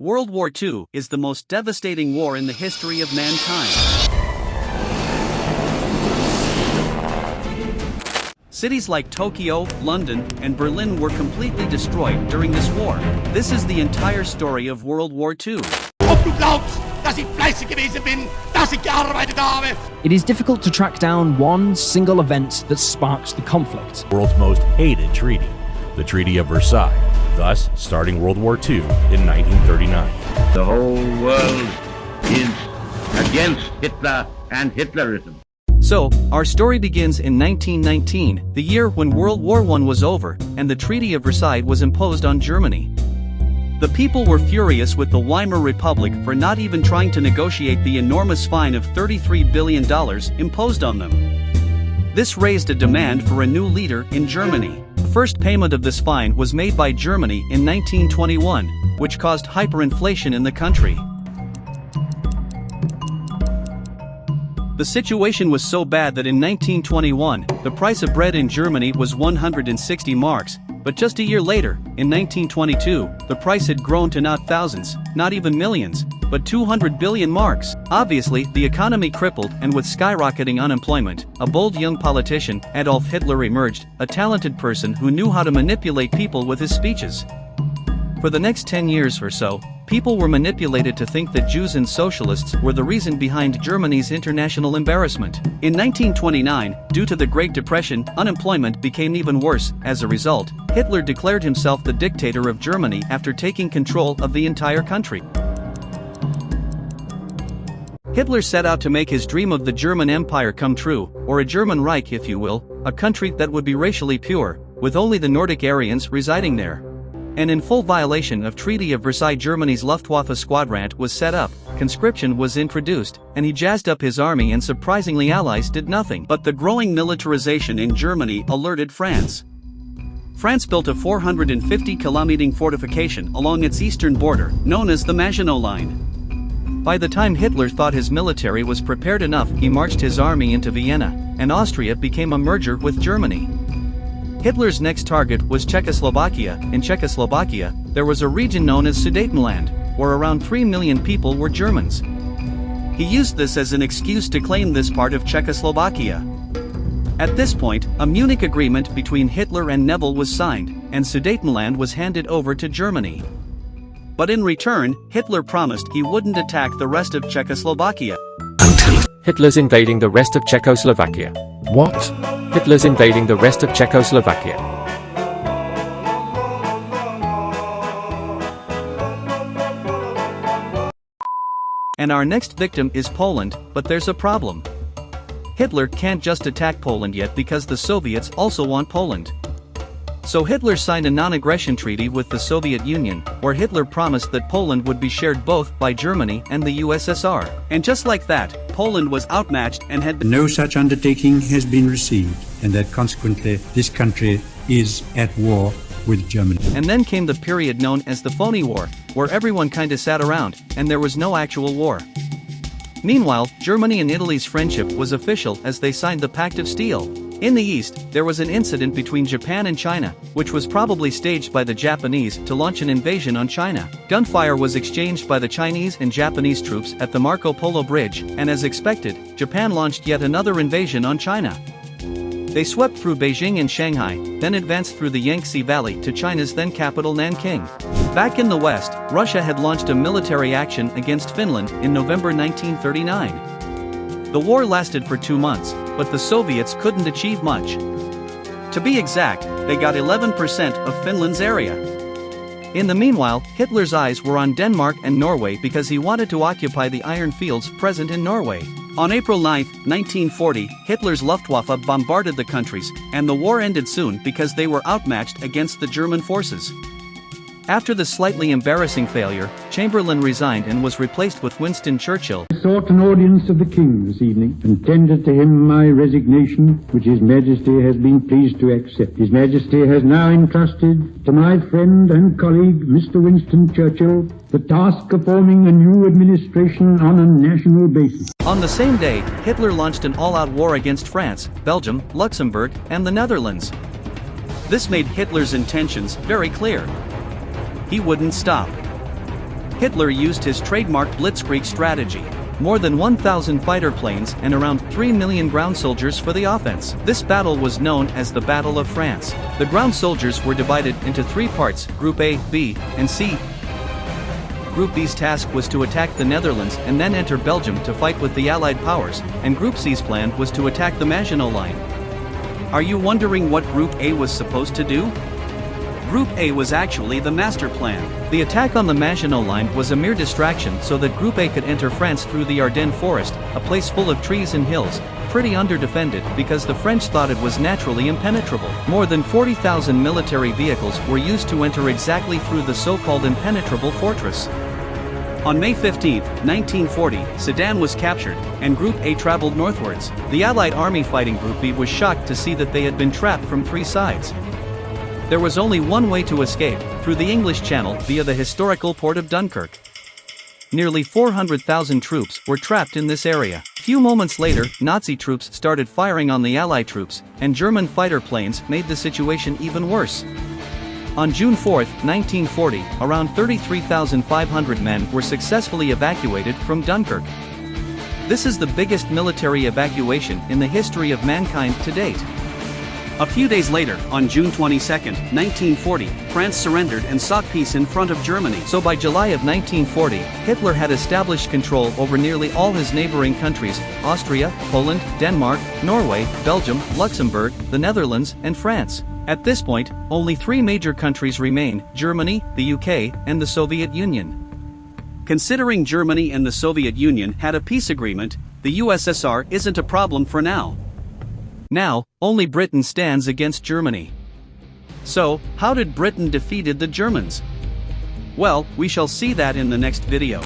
World War II is the most devastating war in the history of mankind. Cities like Tokyo, London, and Berlin were completely destroyed during this war. This is the entire story of World War II. Ob du glaubst, dass ich fleißig gewesen bin, dass ich gearbeitet habe. It is difficult to track down one single event that sparked the conflict. The world's most hated treaty, the Treaty of Versailles, thus starting World War II in 1939. The whole world is against Hitler and Hitlerism. So, our story begins in 1919, the year when World War I was over, and the Treaty of Versailles was imposed on Germany. The people were furious with the Weimar Republic for not even trying to negotiate the enormous fine of $33 billion imposed on them. This raised a demand for a new leader in Germany. The first payment of this fine was made by Germany in 1921, which caused hyperinflation in the country. The situation was so bad that in 1921, the price of bread in Germany was 160 marks, but just a year later, in 1922, the price had grown to not thousands, not even millions, but 200 billion marks. Obviously, the economy crippled, and with skyrocketing unemployment, a bold young politician, Adolf Hitler, emerged, a talented person who knew how to manipulate people with his speeches. For the next 10 years or so, people were manipulated to think that Jews and socialists were the reason behind Germany's international embarrassment. In 1929, due to the Great Depression, unemployment became even worse. As a result, Hitler declared himself the dictator of Germany after taking control of the entire country. Hitler set out to make his dream of the German Empire come true, or a German Reich if you will, a country that would be racially pure, with only the Nordic Aryans residing there. And in full violation of Treaty of Versailles, Germany's Luftwaffe Squadrant was set up, conscription was introduced, and he jazzed up his army, and surprisingly Allies did nothing. But the growing militarization in Germany alerted France. France built a 450-kilometer fortification along its eastern border, known as the Maginot Line. By the time Hitler thought his military was prepared enough, he marched his army into Vienna, and Austria became a merger with Germany. Hitler's next target was Czechoslovakia. In Czechoslovakia, there was a region known as Sudetenland, where around 3 million people were Germans. He used this as an excuse to claim this part of Czechoslovakia. At this point, a Munich agreement between Hitler and Neville was signed, and Sudetenland was handed over to Germany. But in return, Hitler promised he wouldn't attack the rest of Czechoslovakia. Hitler's invading the rest of Czechoslovakia. What? Hitler's invading the rest of Czechoslovakia. And our next victim is Poland, but there's a problem. Hitler can't just attack Poland yet because the Soviets also want Poland. So Hitler signed a non-aggression treaty with the Soviet Union, where Hitler promised that Poland would be shared both by Germany and the USSR. And just like that, Poland was outmatched and had no such undertaking has been received, and that consequently this country is at war with Germany. And then came the period known as the phony war, where everyone kinda sat around, and there was no actual war. Meanwhile, Germany and Italy's friendship was official as they signed the Pact of Steel. In the east, there was an incident between Japan and China, which was probably staged by the Japanese to launch an invasion on China. Gunfire was exchanged by the Chinese and Japanese troops at the Marco Polo Bridge, and as expected, Japan launched yet another invasion on China. They swept through Beijing and Shanghai, then advanced through the Yangtze Valley to China's then capital Nanking. Back in the west, Russia had launched a military action against Finland in November 1939. The war lasted for 2 months, but the Soviets couldn't achieve much. To be exact, they got 11% of Finland's area. In the meanwhile, Hitler's eyes were on Denmark and Norway because he wanted to occupy the iron fields present in Norway. On April 9, 1940, Hitler's Luftwaffe bombarded the countries, and the war ended soon because they were outmatched against the German forces. After the slightly embarrassing failure, Chamberlain resigned and was replaced with Winston Churchill. I sought an audience of the King this evening, and tendered to him my resignation, which His Majesty has been pleased to accept. His Majesty has now entrusted to my friend and colleague, Mr. Winston Churchill, the task of forming a new administration on a national basis. On the same day, Hitler launched an all-out war against France, Belgium, Luxembourg, and the Netherlands. This made Hitler's intentions very clear. He wouldn't stop. Hitler used his trademark blitzkrieg strategy. More than 1,000 fighter planes and around 3 million ground soldiers for the offense. This battle was known as the Battle of France. The ground soldiers were divided into 3 parts, Group A, B, and C. Group B's task was to attack the Netherlands and then enter Belgium to fight with the Allied powers, and Group C's plan was to attack the Maginot Line. Are you wondering what Group A was supposed to do? Group A was actually the master plan. The attack on the Maginot Line was a mere distraction so that Group A could enter France through the Ardennes forest, a place full of trees and hills, pretty under-defended because the French thought it was naturally impenetrable. More than 40,000 military vehicles were used to enter exactly through the so-called impenetrable fortress. On May 15, 1940, Sedan was captured, and Group A traveled northwards. The Allied army fighting Group B was shocked to see that they had been trapped from 3 sides. There was only one way to escape, through the English Channel via the historical port of Dunkirk. Nearly 400,000 troops were trapped in this area. Few moments later, Nazi troops started firing on the Allied troops, and German fighter planes made the situation even worse. On June 4, 1940, around 33,500 men were successfully evacuated from Dunkirk. This is the biggest military evacuation in the history of mankind to date. A few days later, on June 22, 1940, France surrendered and sought peace in front of Germany. So by July of 1940, Hitler had established control over nearly all his neighboring countries: Austria, Poland, Denmark, Norway, Belgium, Luxembourg, the Netherlands, and France. At this point, only 3 major countries remain: Germany, the UK, and the Soviet Union. Considering Germany and the Soviet Union had a peace agreement, the USSR isn't a problem for now. Now, only Britain stands against Germany. So, how did Britain defeated the Germans? Well, we shall see that in the next video.